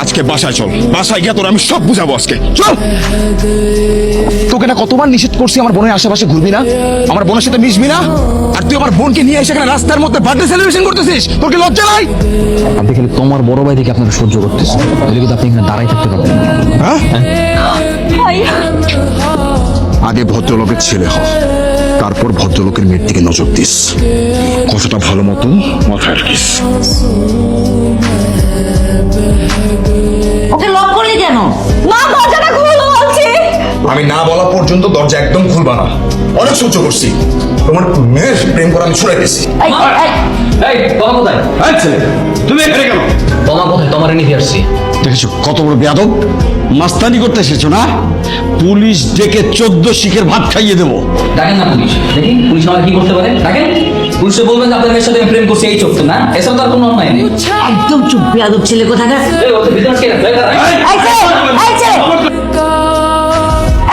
আজকে বাসায় চল, বাসায় গিয়ে তোর আমি সব বুঝাবো আজকে। চল। তোকে না কতবার নিষেধ করছি আমার বোনের আশেপাশে ঘুরবি না, আমার বোনের সাথে মিশবি না, আর তুই আমার বোনকে নিয়ে এসে এখানে রাস্তার মধ্যে বার্থডে সেলিব্রেশন করতেছিস। তোর কি লজ্জা নাই? আপনি খালি তোমার বড় ভাই থেকে আপনাকে সহ্য করতেছে, কিন্তু আপনি এখানে দাঁড়াই থাকতে পারবেন না। হ্যাঁ? আগে ভদ্রলোকের ছেলে হ, তারপর ভদ্রলোকের মেয়ের দিকে নজর দিস। কথাটা ভালো মতো মাথায় রাখিস। ওকে লক করলি কেন? মা দরজাটা খুলো বলছি। আমি না বলা পর্যন্ত দরজা একদম খুলবা না। অনেক সহ্য করছি, তোমার মেয়ের প্রেম করা আমি ছুড়াই গেছি। এই তোমার কোথায়? এই ছেলে, তুমি এখানে কেন? তোমার কোথায়? তোমার নিয়ে আসছি। দেখেছো কত বড় বেয়াদব, মাস্তানি করতে এসেছো না? পুলিশ ডেকে 14 শিখের ভাত খাইয়ে দেবো। ডাকেন না পুলিশ, দেখি পুলিশ আমার কি করতে পারে। ডাকেন পুলিশে বলবেন যে আপনার মেয়ের সাথে আমি প্রেম করছি, এই চোখ তো না, এসব তো আর কোনো অন্যায় নেই। একদম চুপ, বেয়াদব ছেলে কোথাকার। এই ওকে ভিতরে কে রাখবে? এই ছেলে, এই ছেলে।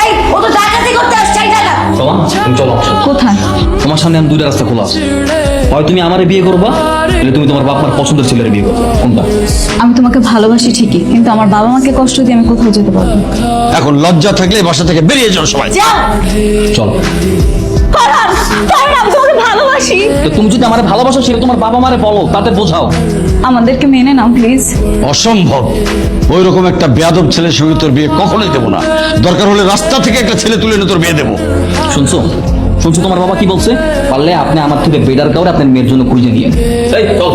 এই ও তো ডাকাতি করতে আসছে, এই টাকা। তোমার তুমি চলো। কোথায়? তোমার সামনে আমি দুইটা রাস্তা খোলা আছে, হয় তুমি আমারে বিয়ে করবা, নাহলে তুমি তোমার বাপ মার পছন্দের ছেলের বিয়ে করবা। কোনটা? আমি তোমাকে ভালোবাসি ঠিকই, কিন্তু আমার বাবা মাকে কষ্ট দিয়ে আমি কোথাও যেতে পারবো না। এখন লজ্জা থাকলে বাসা থেকে বেরিয়ে যাও সবাই। যাও। চল। ফারহান, ফারহান, আমি তোমাকে ভালোবাসি। তো তুমি যদি আমার ভালোবাসো সেটা তোমার বাবা মারে বলো, তাতে বোঝাও। আমাদেরকে মেনে নাও প্লিজ। অসম্ভব, ওই রকম একটা বেয়াদব ছেলের সঙ্গে তোর বিয়ে কখনোই দেবো না। দরকার হলে রাস্তা থেকে একটা ছেলে তুলে এনে তোর বিয়ে দেবো। শুনছো শুনছো তোমার বাবা কি বলছে? পারলে আপনি আমার থেকে বেটার কাউরে আপনার মেয়ের জন্য খুঁজে নিয়ে। এই চল।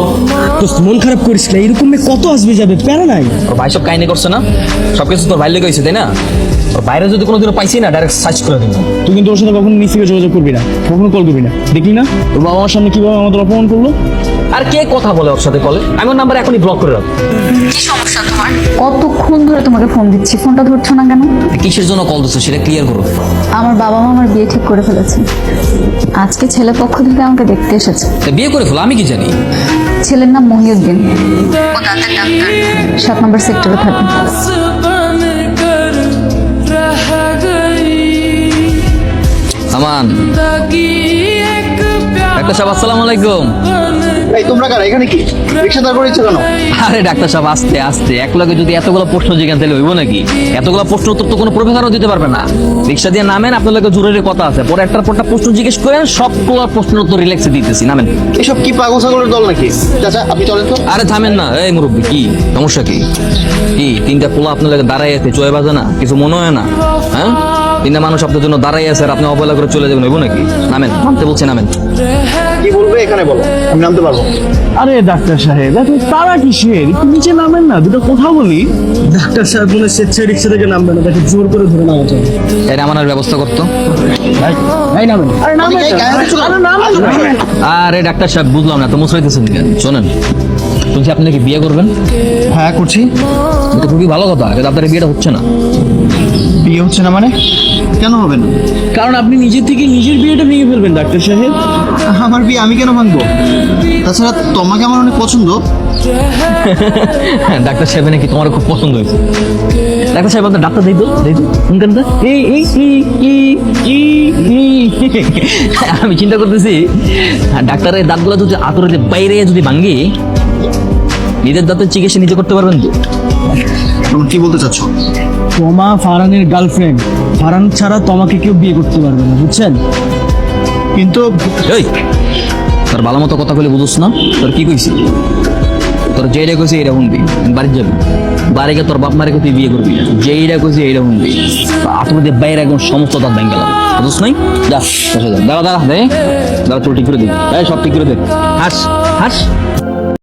দোস্ত মন খারাপ করিস না, এরকম মেয়ে কত আসবে যাবে, প্যারা নাই। তোর ভাই সব কাহিনী করছে না, সবকিছু তোর ভাই লেগে হয়েছে তাই না? তোর বাইরে যদি কোনোদিনও পাইছি না, ডাইরেক্ট সার্চ করে দেবো। তুই কিন্তু ওর সাথে কখনো নিজ থেকে যোগাযোগ করবি না, কখনো কল করবি না। দেখলি না ওর বাবা আমার সামনে কিভাবে আমাদের অপমান করলো। আর কে কথা বলে ওর সাথে কলে? আমি ওর নাম্বার এখনই ব্লক করে রাখবো। কি সমস্যা তোমার? কতক্ষণ ধরে তোমাকে ফোন দিচ্ছি, ফোনটা ধরছো না কেন? কিসের জন্য কল দিচ্ছ সেটা ক্লিয়ার করো। আমার বাবা মা আমার বিয়ে ঠিক করে ফেলেছে। আজকে ছেলে পক্ষ থেকে আমাকে দেখতে এসেছে। তা বিয়ে করে ফেলো, আমি কি জানি। ছেলের নাম মহিউদ্দিন, ও দাঁতের ডাক্তার, 7 নম্বর সেক্টরে থাকে। আমান ডাক্তার সাহেব, আসসালামু আলাইকুম। এই তোমরা কারা এখানে? কি রিকশা দাঁড় করেছো কেন? আরে ডাক্তার সাহেব আস্তে আস্তে, এক লগে যদি এতগুলো প্রশ্ন জিজ্ঞাসা তাহলে হইব নাকি? এতগুলো প্রশ্ন উত্তর তো কোনো প্রফেসরও দিতে পারবে না। রিক্সা দিয়ে নামেন, আপনার লগে জরুরি কথা আছে, পরে একটার পরটা প্রশ্ন জিজ্ঞেস করেন, সবগুলো প্রশ্ন উত্তর রিল্যাক্সে দিতেছি, নামেন। এসব কি পাগল ছাগলের দল নাকি? চাচা আপনি চলেন তো। আরে থামেন না, এই মুরব্বী কি সমস্যা? কি কি তিনটা পোলা আপনার লগে দাঁড়াই আছে, চয়ে বাজে না, কিছু মনে হয় না? হ্যাঁ, তিনটা মানুষ আপনার জন্য দাঁড়াই আছে আর আপনি অবহেলা করে চলে যাবেন, হইব নাকি? নামেন, নামতে বলছি, নামেন। কি বলবে এখানে বলো, আমি নামতে পারবো। আরে ডাক্তার সাহেব এত তারা কিসের, একটু নিচে নামেন না, দুটো কথা বলি। ডাক্তার সাহেব মনে স্বেচ্ছায় রিক্সা থেকে নামবে না, তাকে জোর করে ধরে নামাতে হবে। এটা আমার ব্যবস্থা করতো। এই নামেন। আরে নামেন, আরে নামেন। আরে ডাক্তার সাহেব বুঝলাম না, তো মুসরাইতেছেন কেন? শোনেন, শুনছি আপনি নাকি বিয়ে করবেন। হ্যাঁ করছি। এটা খুবই ভালো কথা, কিন্তু আপনার বিয়েটা হচ্ছে না। বিয়ে হচ্ছে না মানে? কেন হবে না? কারণ আপনি নিজের থেকে নিজের বিয়েটা ভেঙে ফেলবেন ডাক্তার সাহেব। আমার বিয়ে আমি কেন ভাঙবো? তাছাড়া তোমাকে আমার অনেক পছন্দ। ডাক্তার সাহেব নাকি তোমার খুব পছন্দ হয়েছে। ডাক্তার সাহেব আপনার ডাক্তার দিই তো, কোনখান? আমি চিন্তা করতেছি ডাক্তারের দাঁতগুলো যদি আতরে বাইরে যদি ভাঙ্গি, নিজের দাঁতের চিকিৎসা নিজে করতে পারবেন তো? তুমি কি বলতে চাচ্ছ? তোমা ফারহানের গার্লফ্রেন্ড, ফারহান ছাড়া তোমাকে কেউ বিয়ে করতে পারবে না, বুঝছেন? কিন্তু এই তোর ভালো মতো কথা বলে বুঝছ না? তোর কি কইছি? তোর যেইটা কইছি এইটা শুনবি, বাড়ি যাবি, বাড়ি গিয়ে তোর বাপ মারে তুই বিয়ে করবি, যেইটা কইছি এইটা শুনবি। আতর দিয়ে বাইরে একদম সমস্ত দাঁত ভেঙে গেলাম, বুঝছ নাই? যা বসে যা, দাঁড়া দাঁড়া, দে দাঁড়া, চুল ঠিক করে দিবি, এই সব ঠিক করে দে, হাস হাস।